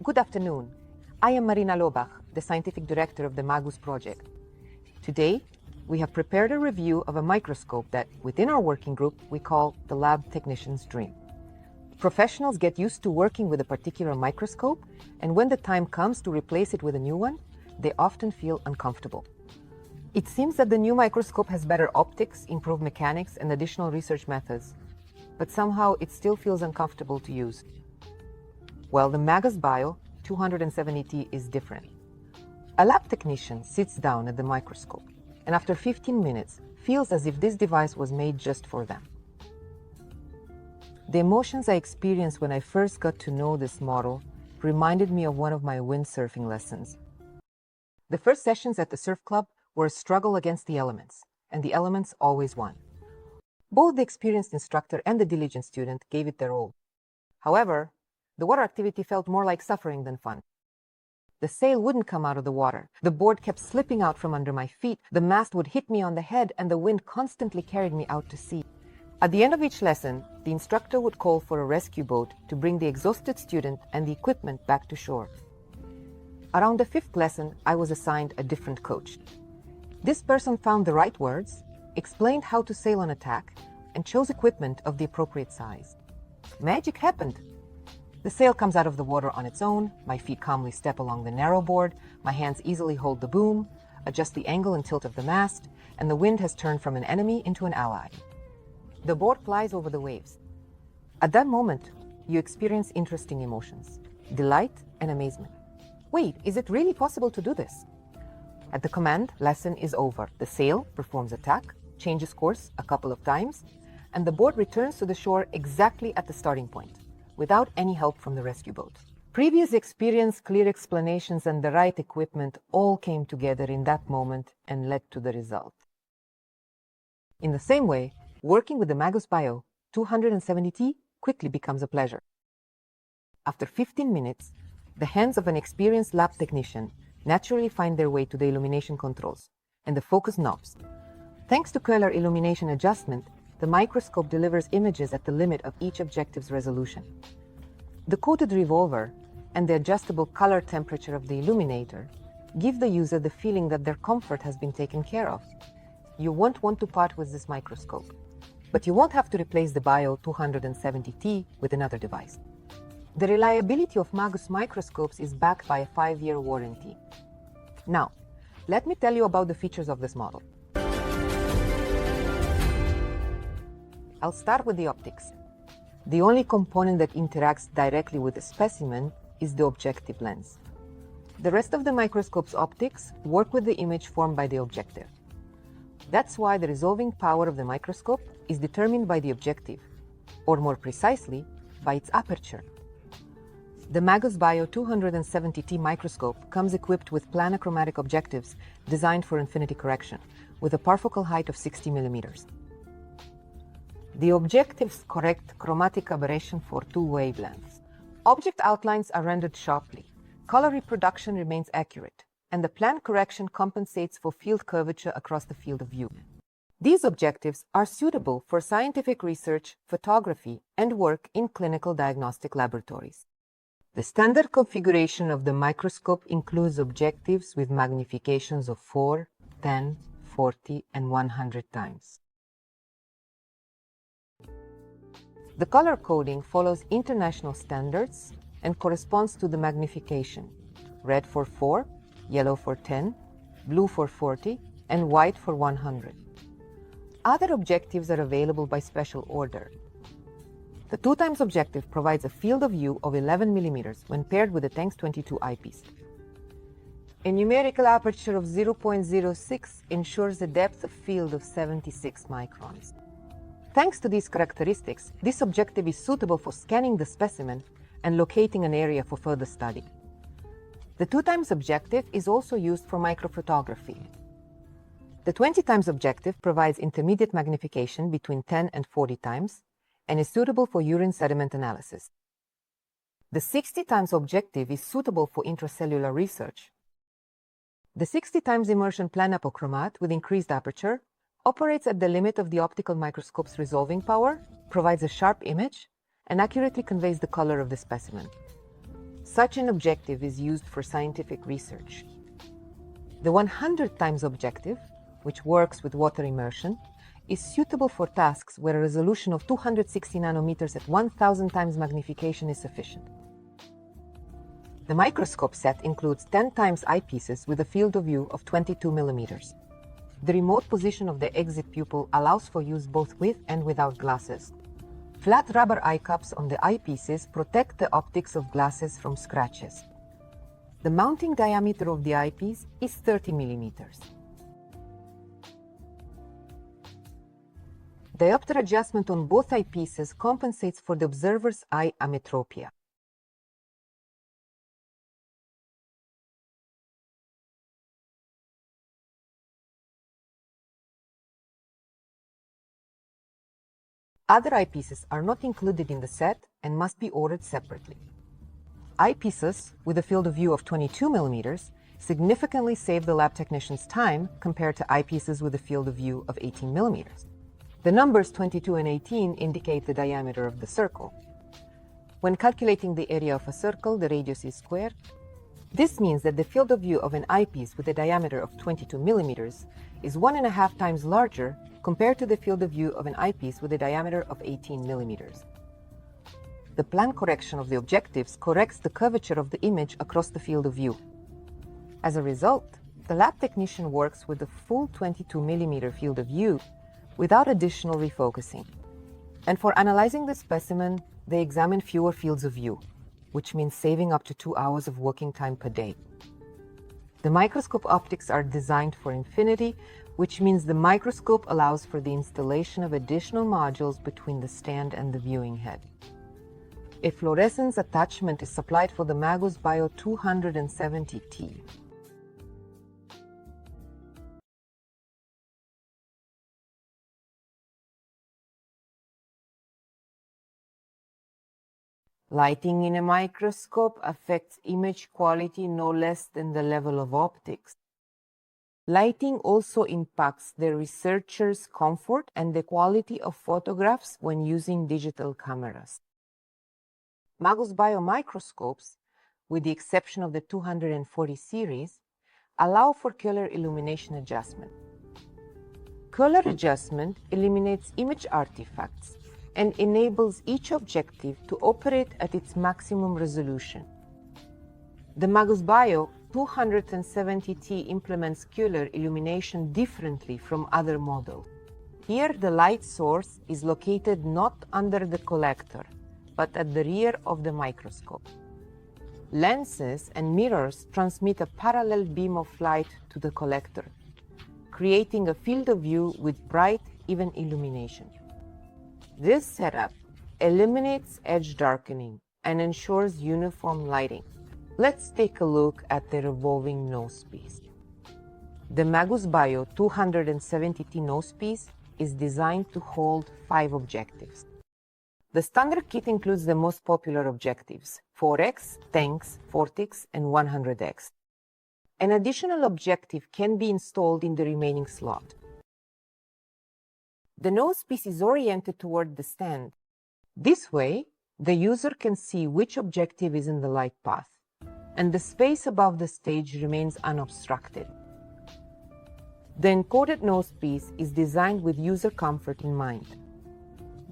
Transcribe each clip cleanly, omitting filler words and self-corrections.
Good afternoon. I am Marina Lobach, the scientific director of the MAGUS project. Today, we have prepared a review of a microscope that, within our working group, we call the lab technician's dream. Professionals get used to working with a particular microscope, and when the time comes to replace it with a new one, they often feel uncomfortable. It seems that the new microscope has better optics, improved mechanics, and additional research methods, but somehow it still feels uncomfortable to use. Well, the MAGUS Bio 270T is different. A lab technician sits down at the microscope and after 15 minutes feels as if this device was made just for them. The emotions I experienced when I first got to know this model reminded me of one of my windsurfing lessons. The first sessions at the surf club were a struggle against the elements, and the elements always won. Both the experienced instructor and the diligent student gave it their all. However, the water activity felt more like suffering than fun. The sail wouldn't come out of the water, the board kept slipping out from under my feet, the mast would hit me on the head, and the wind constantly carried me out to sea. At the end of each lesson, the instructor would call for a rescue boat to bring the exhausted student and the equipment back to shore. Around the fifth lesson, I was assigned a different coach. This person found the right words, explained how to sail on attack, and chose equipment of the appropriate size. Magic happened. The sail comes out of the water on its own, my feet calmly step along the narrow board, my hands easily hold the boom, adjust the angle and tilt of the mast, and the wind has turned from an enemy into an ally. The board flies over the waves. At that moment, you experience interesting emotions, delight and amazement. Wait, is it really possible to do this? At the command, lesson is over. The sail performs attack, changes course a couple of times, and the board returns to the shore exactly at the starting point, without any help from the rescue boat. Previous experience, clear explanations, and the right equipment all came together in that moment and led to the result. In the same way, working with the MAGUS Bio 270T quickly becomes a pleasure. After 15 minutes, the hands of an experienced lab technician naturally find their way to the illumination controls and the focus knobs. Thanks to color illumination adjustment, the microscope delivers images at the limit of each objective's resolution. The coated revolver and the adjustable color temperature of the illuminator give the user the feeling that their comfort has been taken care of. You won't want to part with this microscope, but you won't have to replace the Bio 270T with another device. The reliability of MAGUS microscopes is backed by a 5-year warranty. Now, let me tell you about the features of this model. I'll start with the optics. The only component that interacts directly with the specimen is the objective lens. The rest of the microscope's optics work with the image formed by the objective. That's why the resolving power of the microscope is determined by the objective, or more precisely, by its aperture. The MAGUS Bio 270T microscope comes equipped with planochromatic objectives designed for infinity correction, with a parfocal height of 60 millimeters. The objectives correct chromatic aberration for 2 wavelengths. Object outlines are rendered sharply, color reproduction remains accurate, and the plan correction compensates for field curvature across the field of view. These objectives are suitable for scientific research, photography, and work in clinical diagnostic laboratories. The standard configuration of the microscope includes objectives with magnifications of 4, 10, 40, and 100 times. The color coding follows international standards and corresponds to the magnification: red for 4, yellow for 10, blue for 40, and white for 100. Other objectives are available by special order. The 2x objective provides a field of view of 11 millimeters when paired with a Tanks 22 eyepiece. A numerical aperture of 0.06 ensures a depth of field of 76 microns. Thanks to these characteristics, this objective is suitable for scanning the specimen and locating an area for further study. The 2x objective is also used for microphotography. The 20x objective provides intermediate magnification between 10 and 40 times and is suitable for urine sediment analysis. The 60x objective is suitable for intracellular research. The 60x immersion planapochromat with increased aperture operates at the limit of the optical microscope's resolving power, provides a sharp image, and accurately conveys the color of the specimen. Such an objective is used for scientific research. The 100 times objective, which works with water immersion, is suitable for tasks where a resolution of 260 nanometers at 1000 times magnification is sufficient. The microscope set includes 10 times eyepieces with a field of view of 22 millimeters. The remote position of the exit pupil allows for use both with and without glasses. Flat rubber eye cups on the eyepieces protect the optics of glasses from scratches. The mounting diameter of the eyepiece is 30 millimeters. Diopter adjustment on both eyepieces compensates for the observer's eye ametropia. Other eyepieces are not included in the set and must be ordered separately. Eyepieces with a field of view of 22 millimeters significantly save the lab technician's time compared to eyepieces with a field of view of 18 millimeters. The numbers 22 and 18 indicate the diameter of the circle. When calculating the area of a circle, the radius is squared. This means that the field of view of an eyepiece with a diameter of 22 millimeters is 1.5 times larger compared to the field of view of an eyepiece with a diameter of 18 millimeters. The plan correction of the objectives corrects the curvature of the image across the field of view. As a result, the lab technician works with a full 22 millimeter field of view without additional refocusing. And for analyzing the specimen, they examine fewer fields of view, which means saving up to 2 hours of working time per day. The microscope optics are designed for infinity, which means the microscope allows for the installation of additional modules between the stand and the viewing head. A fluorescence attachment is supplied for the MAGUS Bio 270T. Lighting in a microscope affects image quality no less than the level of optics. Lighting also impacts the researcher's comfort and the quality of photographs when using digital cameras. MAGUS Bio microscopes, with the exception of the 240 series, allow for color illumination adjustment. Color adjustment eliminates image artifacts and enables each objective to operate at its maximum resolution. The MAGUS Bio 270T implements color illumination differently from other models. Here, the light source is located not under the collector, but at the rear of the microscope. Lenses and mirrors transmit a parallel beam of light to the collector, creating a field of view with bright, even illumination. This setup eliminates edge darkening and ensures uniform lighting. Let's take a look at the revolving nosepiece. The MAGUS Bio 270T nosepiece is designed to hold 5 objectives. The standard kit includes the most popular objectives: 4x, 10x, 40x, and 100x. An additional objective can be installed in the remaining slot. The nosepiece is oriented toward the stand. This way, the user can see which objective is in the light path, and the space above the stage remains unobstructed. The encoded nosepiece is designed with user comfort in mind.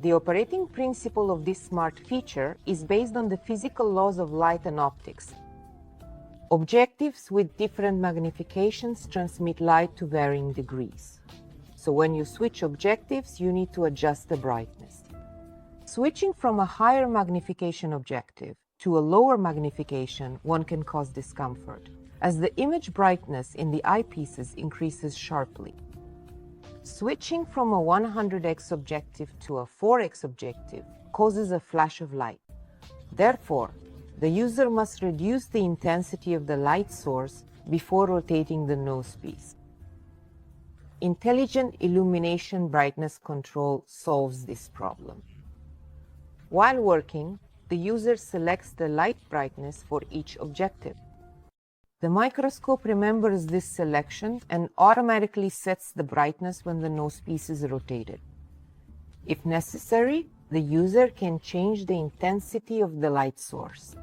The operating principle of this smart feature is based on the physical laws of light and optics. Objectives with different magnifications transmit light to varying degrees. So when you switch objectives, you need to adjust the brightness. Switching from a higher magnification objective to a lower magnification, one can cause discomfort, as the image brightness in the eyepieces increases sharply. Switching from a 100x objective to a 4x objective causes a flash of light. Therefore, the user must reduce the intensity of the light source before rotating the nosepiece. Intelligent illumination brightness control solves this problem. While working, the user selects the light brightness for each objective. The microscope remembers this selection and automatically sets the brightness when the nosepiece is rotated. If necessary, the user can change the intensity of the light source.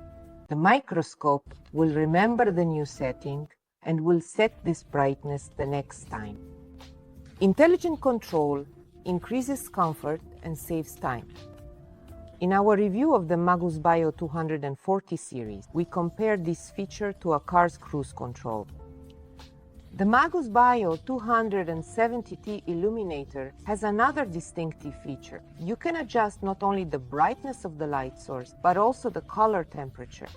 The microscope will remember the new setting and will set this brightness the next time. Intelligent control increases comfort and saves time. In our review of the MAGUS Bio 240 series, we compared this feature to a car's cruise control. The MAGUS Bio 270T illuminator has another distinctive feature. You can adjust not only the brightness of the light source, but also the color temperature.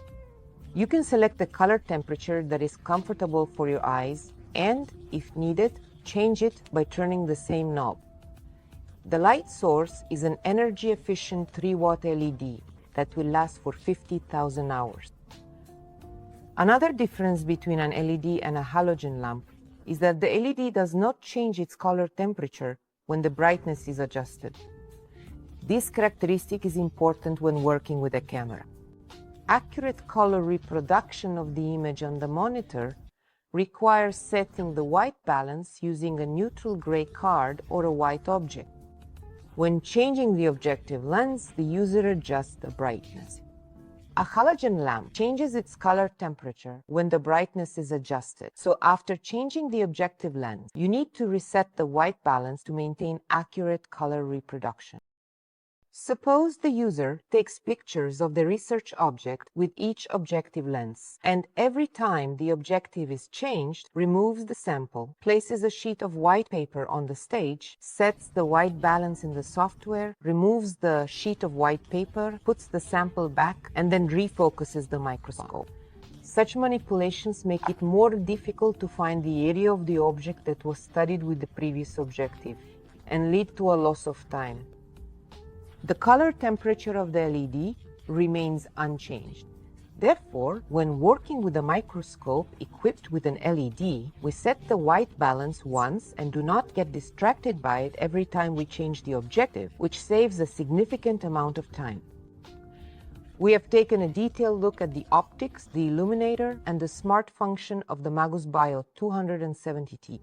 You can select the color temperature that is comfortable for your eyes and, if needed, change it by turning the same knob. The light source is an energy-efficient 3-watt LED that will last for 50,000 hours. Another difference between an LED and a halogen lamp is that the LED does not change its color temperature when the brightness is adjusted. This characteristic is important when working with a camera. Accurate color reproduction of the image on the monitor requires setting the white balance using a neutral gray card or a white object. When changing the objective lens, the user adjusts the brightness. A halogen lamp changes its color temperature when the brightness is adjusted. So after changing the objective lens, you need to reset the white balance to maintain accurate color reproduction. Suppose the user takes pictures of the research object with each objective lens, and every time the objective is changed, removes the sample, places a sheet of white paper on the stage, sets the white balance in the software, removes the sheet of white paper, puts the sample back, and then refocuses the microscope. Such manipulations make it more difficult to find the area of the object that was studied with the previous objective, and lead to a loss of time. The color temperature of the LED remains unchanged. Therefore, when working with a microscope equipped with an LED, we set the white balance once and do not get distracted by it every time we change the objective, which saves a significant amount of time. We have taken a detailed look at the optics, the illuminator, and the smart function of the MAGUS Bio 270T.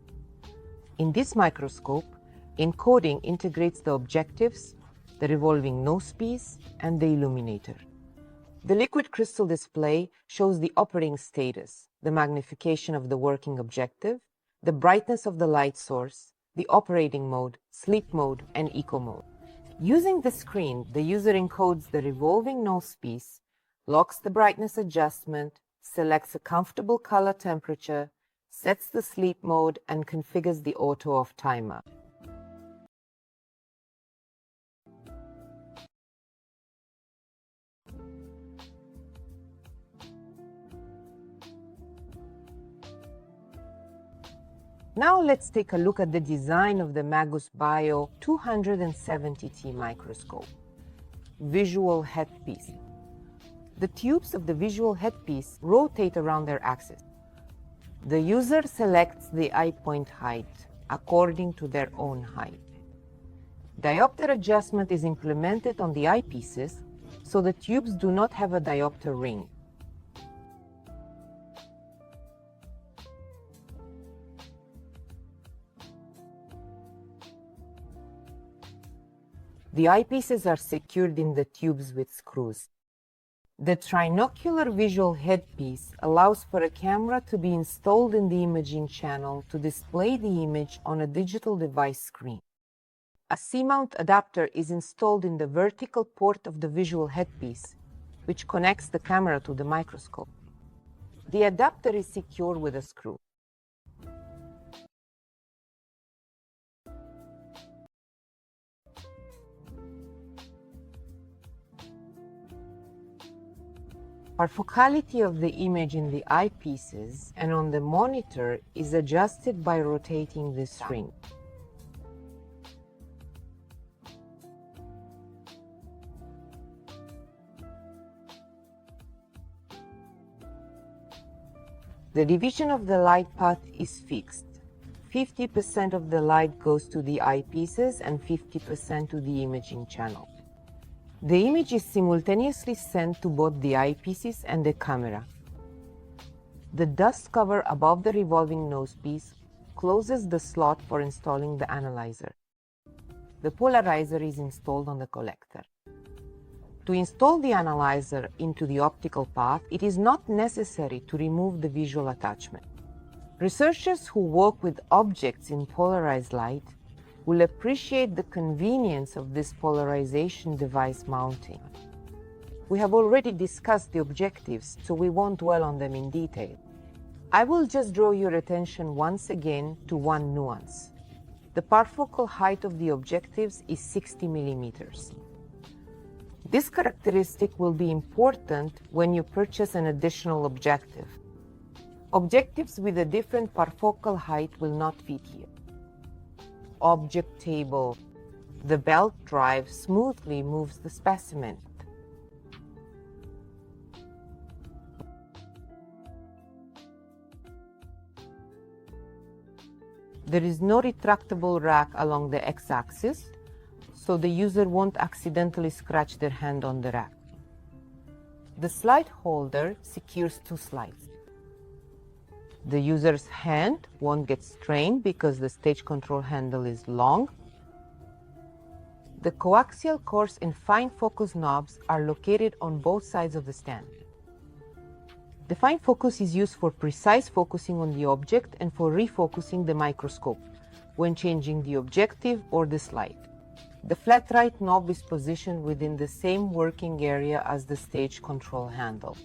In this microscope, encoding integrates the objectives, the revolving nosepiece, and the illuminator. The liquid crystal display shows the operating status, the magnification of the working objective, the brightness of the light source, the operating mode, sleep mode, and eco mode. Using the screen, the user encodes the revolving nosepiece, locks the brightness adjustment, selects a comfortable color temperature, sets the sleep mode, and configures the auto-off timer. Now let's take a look at the design of the MAGUS Bio 270T microscope. Visual headpiece. The tubes of the visual headpiece rotate around their axis. The user selects the eye point height according to their own height. Diopter adjustment is implemented on the eyepieces, so the tubes do not have a diopter ring. The eyepieces are secured in the tubes with screws. The trinocular visual headpiece allows for a camera to be installed in the imaging channel to display the image on a digital device screen. A C-mount adapter is installed in the vertical port of the visual headpiece, which connects the camera to the microscope. The adapter is secured with a screw. Our focality of the image in the eyepieces and on the monitor is adjusted by rotating this ring. The division of the light path is fixed. 50% of the light goes to the eyepieces and 50% to the imaging channel. The image is simultaneously sent to both the eyepieces and the camera. The dust cover above the revolving nosepiece closes the slot for installing the analyzer. The polarizer is installed on the collector. To install the analyzer into the optical path, it is not necessary to remove the visual attachment. Researchers who work with objects in polarized light will appreciate the convenience of this polarization device mounting. We have already discussed the objectives, so we won't dwell on them in detail. I will just draw your attention once again to one nuance. The parfocal height of the objectives is 60 millimeters. This characteristic will be important when you purchase an additional objective. Objectives with a different parfocal height will not fit here. Object table. The belt drive smoothly moves the specimen. There is no retractable rack along the x-axis, so the user won't accidentally scratch their hand on the rack. The slide holder secures two slides. The user's hand won't get strained because the stage control handle is long. The coaxial coarse and fine focus knobs are located on both sides of the stand. The fine focus is used for precise focusing on the object and for refocusing the microscope when changing the objective or the slide. The flat right knob is positioned within the same working area as the stage control handle.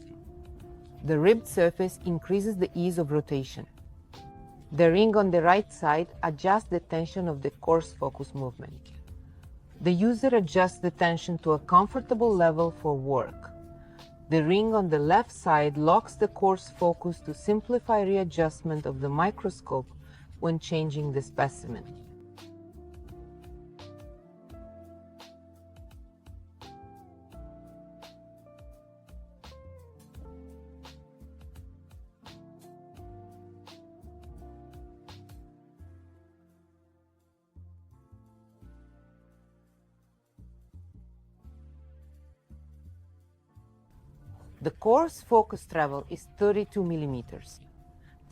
The ribbed surface increases the ease of rotation. The ring on the right side adjusts the tension of the coarse focus movement. The user adjusts the tension to a comfortable level for work. The ring on the left side locks the coarse focus to simplify readjustment of the microscope when changing the specimen. The coarse focus travel is 32 millimeters.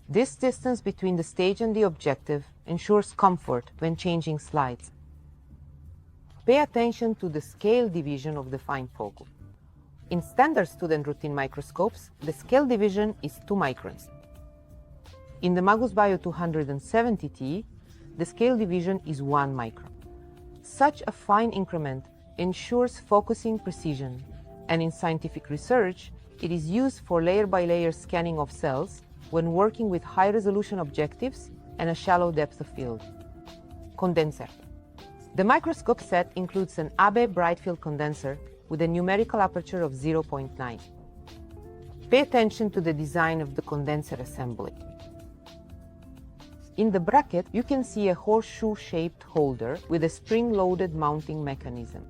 This distance between the stage and the objective ensures comfort when changing slides. Pay attention to the scale division of the fine focus. In standard student routine microscopes, the scale division is 2 microns. In the MAGUS Bio 270T, the scale division is 1 micron. Such a fine increment ensures focusing precision, and in scientific research, it is used for layer-by-layer scanning of cells when working with high-resolution objectives and a shallow depth of field. Condenser. The microscope set includes an Abe bright field condenser with a numerical aperture of 0.9. Pay attention to the design of the condenser assembly. In the bracket, you can see a horseshoe-shaped holder with a spring-loaded mounting mechanism.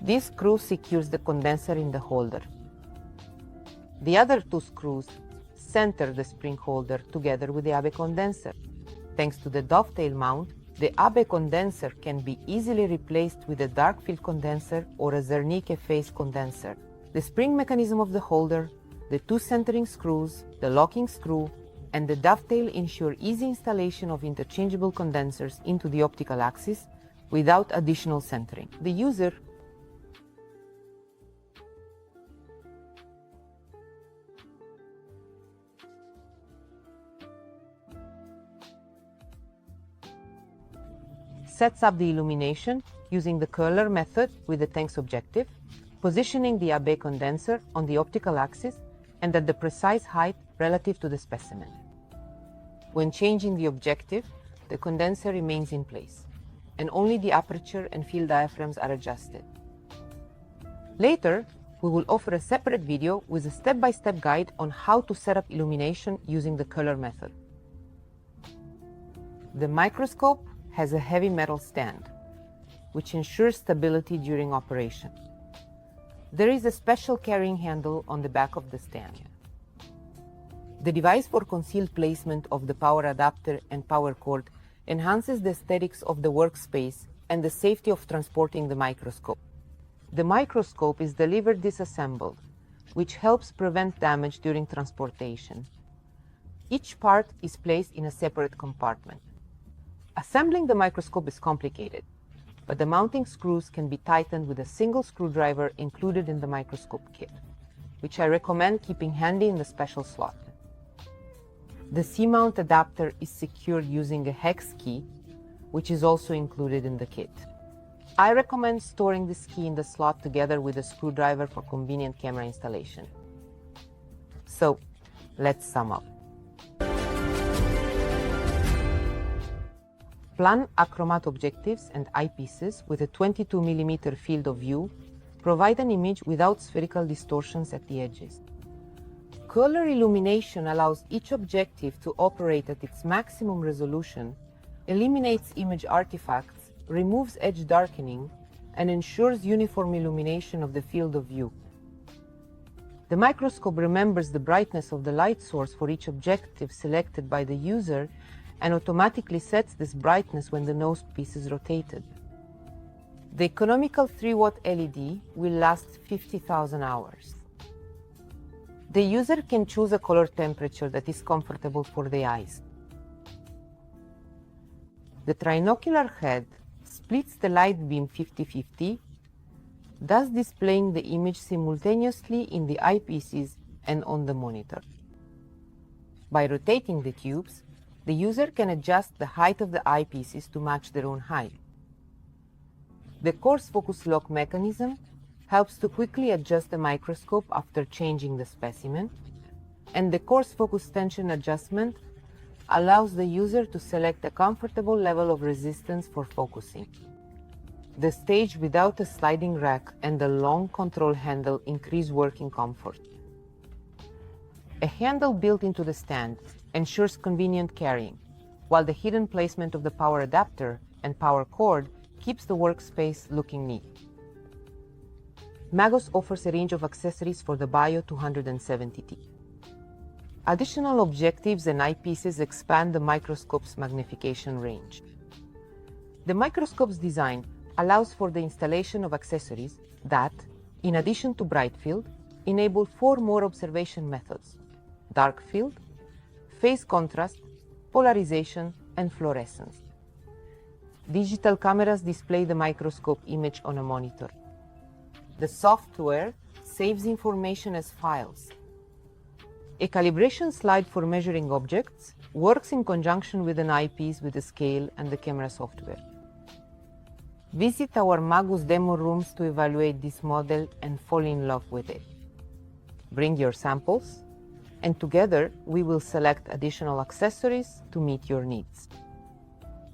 This screw secures the condenser in the holder. The other 2 screws center the spring holder together with the Abe condenser. Thanks to the dovetail mount, the Abe condenser can be easily replaced with a dark field condenser or a Zernike phase condenser. The spring mechanism of the holder, the 2 centering screws, the locking screw, and the dovetail ensure easy installation of interchangeable condensers into the optical axis without additional centering. The user sets up the illumination using the curler method with the Tanks objective, positioning the Abe condenser on the optical axis and at the precise height relative to the specimen. When changing the objective, the condenser remains in place, and only the aperture and field diaphragms are adjusted. Later, we will offer a separate video with a step-by-step guide on how to set up illumination using the curler method. The microscope has a heavy metal stand, which ensures stability during operation. There is a special carrying handle on the back of the stand. The device for concealed placement of the power adapter and power cord enhances the aesthetics of the workspace and the safety of transporting the microscope. The microscope is delivered disassembled, which helps prevent damage during transportation. Each part is placed in a separate compartment. Assembling the microscope is complicated, but the mounting screws can be tightened with a single screwdriver included in the microscope kit, which I recommend keeping handy in the special slot. The C-mount adapter is secured using a hex key, which is also included in the kit. I recommend storing this key in the slot together with a screwdriver for convenient camera installation. So, let's sum up. Plan achromat objectives and eyepieces with a 22mm field of view provide an image without spherical distortions at the edges. Color illumination allows each objective to operate at its maximum resolution, eliminates image artifacts, removes edge darkening, and ensures uniform illumination of the field of view. The microscope remembers the brightness of the light source for each objective selected by the user and automatically sets this brightness when the nose piece is rotated. The economical 3-watt LED will last 50,000 hours. The user can choose a color temperature that is comfortable for the eyes. The trinocular head splits the light beam 50-50, thus displaying the image simultaneously in the eyepieces and on the monitor. By rotating the tubes, the user can adjust the height of the eyepieces to match their own height. The coarse focus lock mechanism helps to quickly adjust the microscope after changing the specimen, and the coarse focus tension adjustment allows the user to select a comfortable level of resistance for focusing. The stage without a sliding rack and the long control handle increase working comfort. A handle built into the stand ensures convenient carrying, while the hidden placement of the power adapter and power cord keeps the workspace looking neat. MAGUS offers a range of accessories for the Bio 270T. Additional objectives and eyepieces expand the microscope's magnification range. The microscope's design allows for the installation of accessories that, in addition to bright field, enable 4 more observation methods: dark field, phase contrast, polarization, and fluorescence. Digital cameras display the microscope image on a monitor. The software saves information as files. A calibration slide for measuring objects works in conjunction with an eyepiece with the scale and the camera software. Visit our MAGUS demo rooms to evaluate this model and fall in love with it. Bring your samples, and together we will select additional accessories to meet your needs.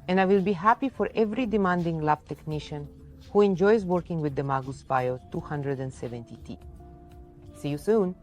And I will be happy for every demanding lab technician who enjoys working with the MAGUS Bio 270T. See you soon!